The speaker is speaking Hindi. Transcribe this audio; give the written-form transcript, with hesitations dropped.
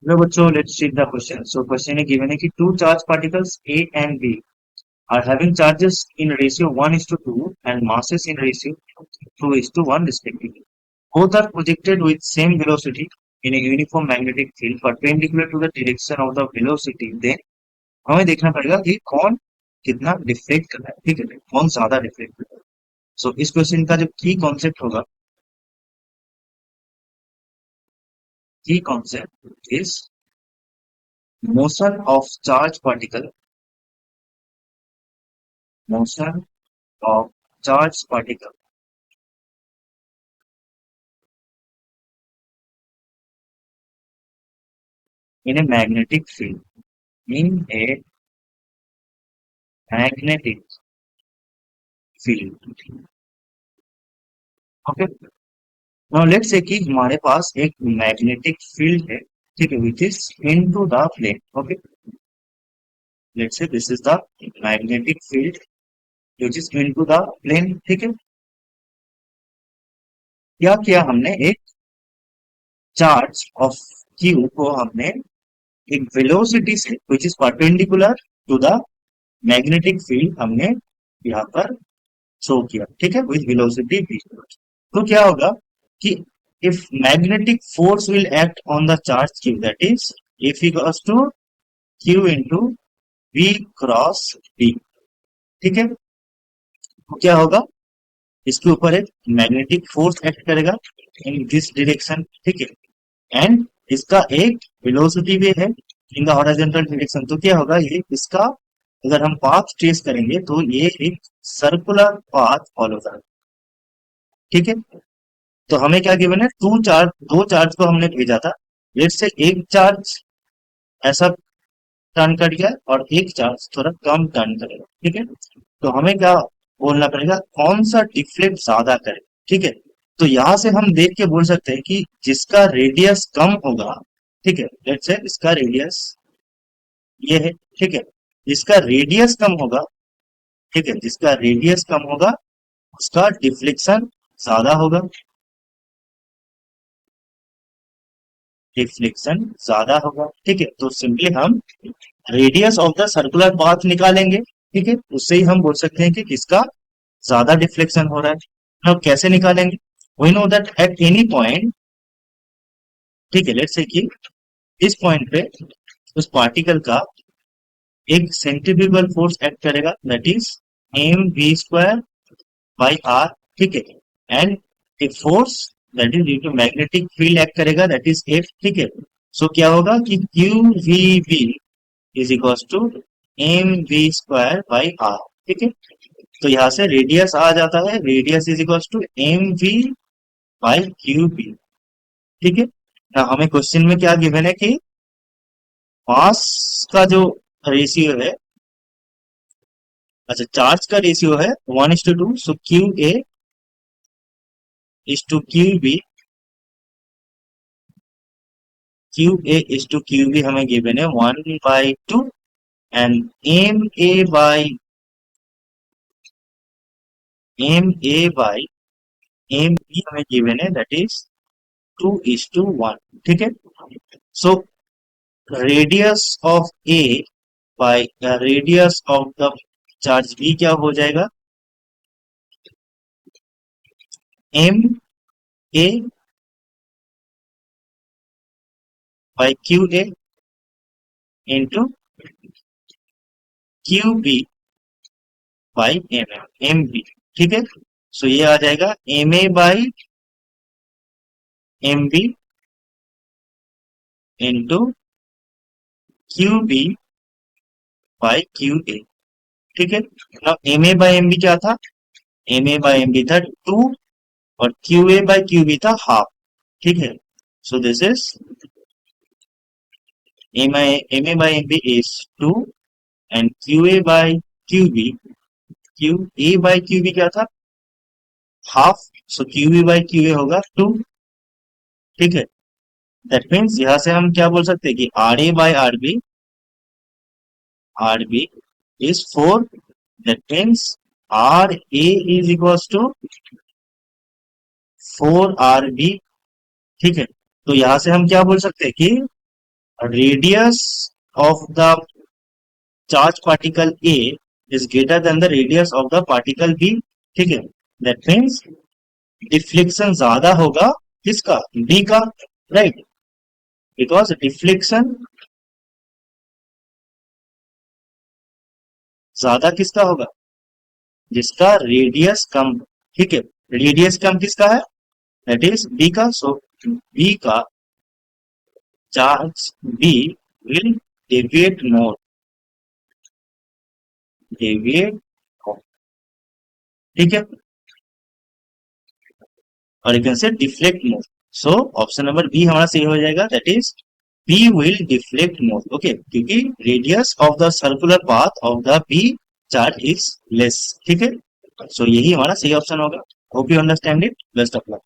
Hello बच्चों, let's see the question. So question है given है कि two charge particles A and B are having charges in ratio 1:2 and masses in ratio 2:1 respectively. Both are projected with same velocity in a uniform magnetic field perpendicular to the direction of the velocity. Then हमें देखना पड़ेगा कि कौन कितना डिफ्लेक्ट कर रहा है, ठीक है, कौन ज्यादा डिफ्लेक्ट कर रहा है. सो इस क्वेश्चन का जो की concept is motion of charge particle, motion of charged particle in a magnetic field. In a magnetic field. Okay. Now let's say कि हमारे पास एक मैग्नेटिक फील्ड है, ठीक है, which is into the plane. Okay. Let's say this is the magnetic field which is into the plane. ठीक है. क्या किया हमने, एक चार्ज ऑफ क्यू को हमने एक वेलोसिटी से which is perpendicular to the magnetic field हमने यहाँ पर शो किया, ठीक है, विद वेलोसिटी v. तो क्या होगा कि if magnetic force will act on the charge q, that is F equals to q into v cross b. ठीक है. तो क्या होगा, इसके ऊपर एक मैग्नेटिक फोर्स एक्ट करेगा इन दिस डायरेक्शन, ठीक है, एंड इसका एक वेलोसिटी भी है इन द हॉरिजॉन्टल डायरेक्शन. तो क्या होगा, ये इसका अगर हम पाथ ट्रेस करेंगे तो ये एक सर्कुलर पाथ फॉलो करेगा. ठीक है. तो हमें क्या गिवन है, दो चार्ज को हमने भेजा था. लेट से एक चार्ज ऐसा टर्न कर गया और एक चार्ज थोड़ा कम टर्न करेगा. ठीक है. तो हमें क्या बोलना पड़ेगा, कौन सा डिफ्लेक्ट ज्यादा करे. ठीक है. तो यहां से हम देख के बोल सकते हैं कि जिसका रेडियस कम होगा, ठीक है, लेट से इसका रेडियस ये है, ठीक है, जिसका रेडियस कम होगा, ठीक है, जिसका रेडियस कम होगा उसका डिफ्लेक्शन ज्यादा होगा, डिफ्लेक्शन ज्यादा होगा. ठीक है. तो सिंपली हम radius of the circular path निकालेंगे. ठीक है. उससे ही हम बोल सकते हैं कि किसका ज्यादा डिफ्लेक्शन हो रहा है. अब कैसे निकालेंगे, we know that at any point, ठीक है, लेट्स से कि इस पॉइंट पे उस पार्टिकल का एक सेंट्रीफ्यूगल फोर्स एक्ट करेगा, that is M V square by R. ठीक है. And a force that is due to magnetic field act करेगा, दैट इज एफ. ठीक है. सो क्या होगा कि Q V B is equal to M V square by R. ठीक है. तो यहाँ से रेडियस आ जाता है, radius is equal to M V by Q B. ठीक है. ना हमें क्वेश्चन में क्या गिवन है कि मास का जो रेशियो है, अच्छा चार्ज का रेशियो है 1:2. So Q A is to Q B, Q A is to Q B हमें गिवन है 1/2. And M A by M B हमें गिवन है, दैट इज 2:1. ठीक है. So radius of A by radius of the charge B क्या हो जाएगा, M A by Q A into Q B by M B. ठीक है. सो ये आ जाएगा M A by M B into Q B by Q A. ठीक है. अब M A by M B क्या था, M A by M B था 2 और Q A by Q B था हाफ. ठीक है. So this is M A by M B is 2 and Q A by Q B, Q A by Q B क्या था, half. So Q B by Q A होगा 2. ठीक है. दैट मीन्स यहां से हम क्या बोल सकते हैं कि R A by R B is 4. That means R A is equals to 4 R B. ठीक है. तो यहां से हम क्या बोल सकते हैं कि radius of the charge particle A is greater than the radius of the particle B, ठीक है। दैट मीन्स डिफ्लेक्शन ज्यादा होगा किसका, बी का, राइट। बिकॉज डिफ्लेक्शन ज्यादा किसका होगा, जिसका रेडियस कम, ठीक है। रेडियस कम किसका है, दैट इज बी का। सो बी का charge B will deviate more, deviate, ठीक है। और you can say deflect more. So option number B हमारा सही हो जाएगा, that is B will deflect more, okay, क्योंकि radius of the circular path of the B charge is less, ठीक है। सो यही हमारा सही ऑप्शन होगा। Hope you understand it, best of luck.